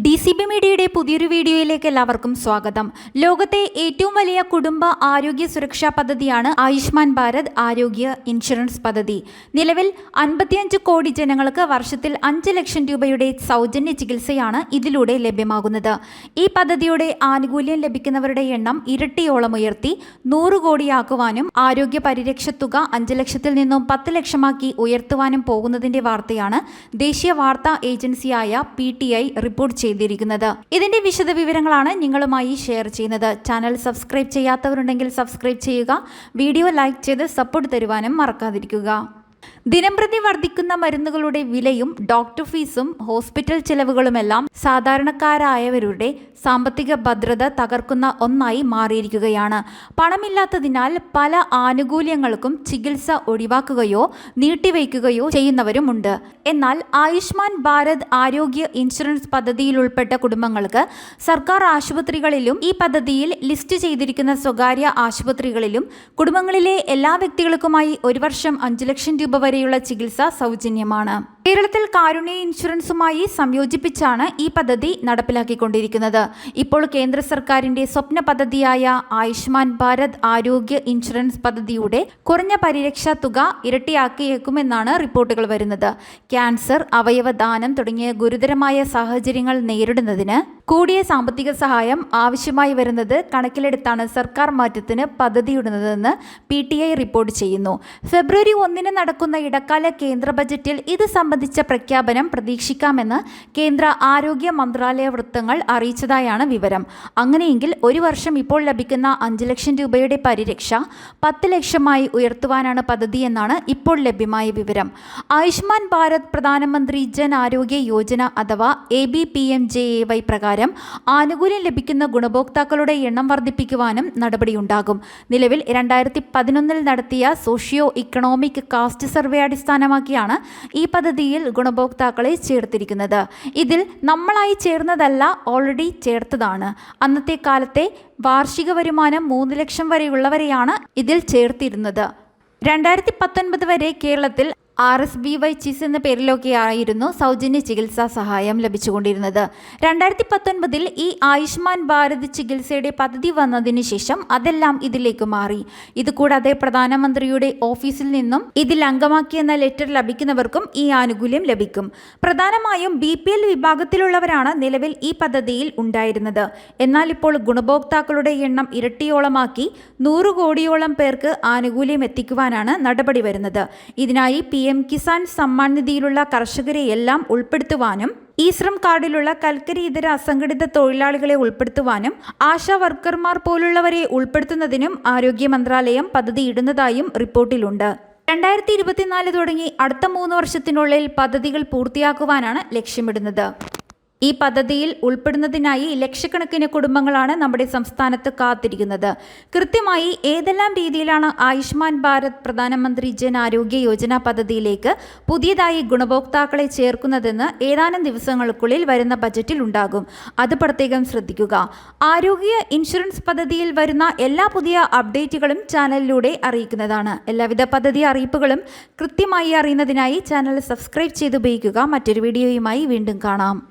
DCB മീഡിയയുടെ പുതിയൊരു വീഡിയോയിലേക്ക് എല്ലാവർക്കും സ്വാഗതം. ലോകത്തെ ഏറ്റവും വലിയ കുടുംബ ആരോഗ്യ സുരക്ഷാ പദ്ധതിയാണ് ആയുഷ്മാൻ ഭാരത് ആരോഗ്യ ഇൻഷുറൻസ് പദ്ധതി. നിലവിൽ 55 കോടി ജനങ്ങൾക്ക് വർഷത്തിൽ 5 ലക്ഷം രൂപയുടെ സൗജന്യ ചികിത്സയാണ് ഇതിലൂടെ ലഭ്യമാകുന്നത്. ഈ പദ്ധതിയുടെ ആനുകൂല്യം ലഭിക്കുന്നവരുടെ എണ്ണം ഇരട്ടിയോളം ഉയർത്തി 100 കോടിയാക്കുവാനും ആരോഗ്യ പരിരക്ഷ തുക 5 ലക്ഷത്തിൽ നിന്നും 10 ലക്ഷമാക്കി ഉയർത്തുവാനും പോകുന്നതിന്റെ വാർത്തയാണ് ദേശീയ വാർത്താ ഏജൻസിയായ PTI റിപ്പോർട്ട് ചെയ്തിരിക്കുന്നത്. ഇതിന്റെ വിശദവിവരങ്ങളാണ് നിങ്ങളുമായി ഷെയർ ചെയ്യുന്നത്. ചാനൽ സബ്സ്ക്രൈബ് ചെയ്യാത്തവരുണ്ടെങ്കിൽ സബ്സ്ക്രൈബ് ചെയ്യുക. വീഡിയോ ലൈക്ക് ചെയ്ത് സപ്പോർട്ട് തരുവാനും മറക്കാതിരിക്കുക. ദിനംപ്രതി വർദ്ധിക്കുന്ന മരുന്നുകളുടെ വിലയും ഡോക്ടർ ഫീസും ഹോസ്പിറ്റൽ ചെലവുകളുമെല്ലാം സാധാരണക്കാരായവരുടെ സാമ്പത്തിക ഭദ്രത തകർക്കുന്ന ഒന്നായി മാറിയിരിക്കുകയാണ്. പണമില്ലാത്തതിനാൽ പല ആനുകൂല്യങ്ങൾക്കും ചികിത്സ ഒഴിവാക്കുകയോ നീട്ടിവയ്ക്കുകയോ ചെയ്യുന്നവരുമുണ്ട്. എന്നാൽ ആയുഷ്മാൻ ഭാരത് ആരോഗ്യ ഇൻഷുറൻസ് പദ്ധതിയിൽ ഉൾപ്പെട്ട കുടുംബങ്ങൾക്ക് സർക്കാർ ആശുപത്രികളിലും ഈ പദ്ധതിയിൽ ലിസ്റ്റ് ചെയ്തിരിക്കുന്ന സ്വകാര്യ ആശുപത്രികളിലും കുടുംബങ്ങളിലെ എല്ലാ വ്യക്തികൾക്കുമായി ഒരു വർഷം 5 ലക്ഷം രൂപ വരെയുള്ള ചികിത്സ സൗജന്യമാണ്. കേരളത്തിൽ കാരുണ്യ ഇൻഷുറൻസുമായി സംയോജിപ്പിച്ചാണ് ഈ പദ്ധതി നടപ്പിലാക്കിക്കൊണ്ടിരിക്കുന്നത്. ഇപ്പോൾ കേന്ദ്ര സർക്കാരിന്റെ സ്വപ്ന പദ്ധതിയായ ആയുഷ്മാൻ ഭാരത് ആരോഗ്യ ഇൻഷുറൻസ് പദ്ധതിയുടെ കുറഞ്ഞ പരിരക്ഷാ തുക ഇരട്ടിയാക്കിയേക്കുമെന്നാണ് റിപ്പോർട്ടുകൾ വരുന്നത്. ക്യാൻസർ, അവയവദാനം തുടങ്ങിയ ഗുരുതരമായ സാഹചര്യങ്ങൾ നേരിടുന്നതിന് കൂടിയ സാമ്പത്തിക സഹായം ആവശ്യമായി വരുന്നത് കണക്കിലെടുത്താണ് സർക്കാർ മാറ്റത്തിന് പദ്ധതിയിടുന്നതെന്ന് PTI റിപ്പോർട്ട് ചെയ്യുന്നു. ഫെബ്രുവരി 1 നടക്കുന്ന ഇടക്കാല കേന്ദ്ര ബജറ്റിൽ ഇത് സംബന്ധിച്ച പ്രഖ്യാപനം പ്രതീക്ഷിക്കാമെന്ന് കേന്ദ്ര ആരോഗ്യ മന്ത്രാലയ വൃത്തങ്ങൾ അറിയിച്ചതായാണ് വിവരം. അങ്ങനെയെങ്കിൽ ഒരു വർഷം ഇപ്പോൾ ലഭിക്കുന്ന 5 ലക്ഷം രൂപയുടെ പരിരക്ഷ 10 ലക്ഷമായി ഉയർത്തുവാനാണ് പദ്ധതി എന്നാണ് ഇപ്പോൾ ലഭ്യമായ വിവരം. ആയുഷ്മാൻ ഭാരത് പ്രധാനമന്ത്രി ജൻ ആരോഗ്യ യോജന അഥവാ ABPMJAY പ്രകാരം ആനുകൂല്യം ലഭിക്കുന്ന ഗുണഭോക്താക്കളുടെ എണ്ണം വർദ്ധിപ്പിക്കുവാനും നടപടിയുണ്ടാകും. നിലവിൽ 2011 നടത്തിയ സോഷ്യോ ഇക്കണോമിക് കാസ്റ്റ് സർവേ അടിസ്ഥാനമാക്കിയാണ് ഈ പദ്ധതിയിൽ ഗുണഭോക്താക്കളെ ചേർത്തിരിക്കുന്നത്. ഇതിൽ നമ്മളായി ചേർന്നതല്ല, ഓൾറെഡി ചേർത്തതാണ്. അന്നത്തെ കാലത്തെ വാർഷിക വരുമാനം 3 ലക്ഷം വരെയുള്ളവരെയാണ് ഇതിൽ ചേർത്തിരുന്നത്. 2019 വരെ കേരളത്തിൽ RSBY ചിസ് എന്ന പേരിലൊക്കെയായിരുന്നു സൗജന്യ ചികിത്സാ സഹായം ലഭിച്ചുകൊണ്ടിരുന്നത്. 2019 ഈ ആയുഷ്മാൻ ഭാരത് ചികിത്സയുടെ പദ്ധതി വന്നതിന് ശേഷം അതെല്ലാം ഇതിലേക്ക് മാറി. ഇതുകൂടാതെ പ്രധാനമന്ത്രിയുടെ ഓഫീസിൽ നിന്നും ഇതിൽ അംഗമാക്കിയെന്ന ലെറ്റർ ലഭിക്കുന്നവർക്കും ഈ ആനുകൂല്യം ലഭിക്കും. പ്രധാനമായും BPL വിഭാഗത്തിലുള്ളവരാണ് നിലവിൽ ഈ പദ്ധതിയിൽ ഉണ്ടായിരുന്നത്. എന്നാൽ ഇപ്പോൾ ഗുണഭോക്താക്കളുടെ എണ്ണം ഇരട്ടിയോളമാക്കി 100 കോടിയോളം പേർക്ക് ആനുകൂല്യം എത്തിക്കുവാനാണ് നടപടി വരുന്നത്. ഇതിനായി PM കിസാൻ സമ്മാൻ നിധിയിലുള്ള കർഷകരെയെല്ലാം ഉൾപ്പെടുത്തുവാനും ശ്രം കാർഡിലുള്ള കൽക്കരി ഇതര അസംഘടിത തൊഴിലാളികളെ ഉൾപ്പെടുത്തുവാനും ആശാ വർക്കർമാർ പോലുള്ളവരെ ഉൾപ്പെടുത്തുന്നതിനും ആരോഗ്യ മന്ത്രാലയം പദ്ധതി ഇടുന്നതായും റിപ്പോർട്ടിലുണ്ട്. 2024 തുടങ്ങി അടുത്ത 3 വർഷത്തിനുള്ളിൽ പദ്ധതികൾ പൂർത്തിയാക്കുവാനാണ് ലക്ഷ്യമിടുന്നത്. ഈ പദ്ധതിയിൽ ഉൾപ്പെടുന്നതിനായി ലക്ഷക്കണക്കിന് കുടുംബങ്ങളാണ് നമ്മുടെ സംസ്ഥാനത്ത് കാത്തിരിക്കുന്നത്. കൃത്യമായി ഏതെല്ലാം രീതിയിലാണ് ആയുഷ്മാൻ ഭാരത് പ്രധാനമന്ത്രി ജൻ ആരോഗ്യ യോജന പദ്ധതിയിലേക്ക് പുതിയതായി ഗുണഭോക്താക്കളെ ചേർക്കുന്നതെന്ന് ഏതാനും ദിവസങ്ങൾക്കുള്ളിൽ വരുന്ന ബജറ്റിൽ ഉണ്ടാകും. അത് പ്രത്യേകം ശ്രദ്ധിക്കുക. ആരോഗ്യ ഇൻഷുറൻസ് പദ്ധതിയിൽ വരുന്ന എല്ലാ പുതിയ അപ്ഡേറ്റുകളും ചാനലിലൂടെ അറിയിക്കുന്നതാണ്. എല്ലാവിധ പദ്ധതി അറിയിപ്പുകളും കൃത്യമായി അറിയുന്നതിനായി ചാനൽ സബ്സ്ക്രൈബ് ചെയ്ത് ഉപയോഗിക്കുക. മറ്റൊരു വീഡിയോയുമായി വീണ്ടും കാണാം.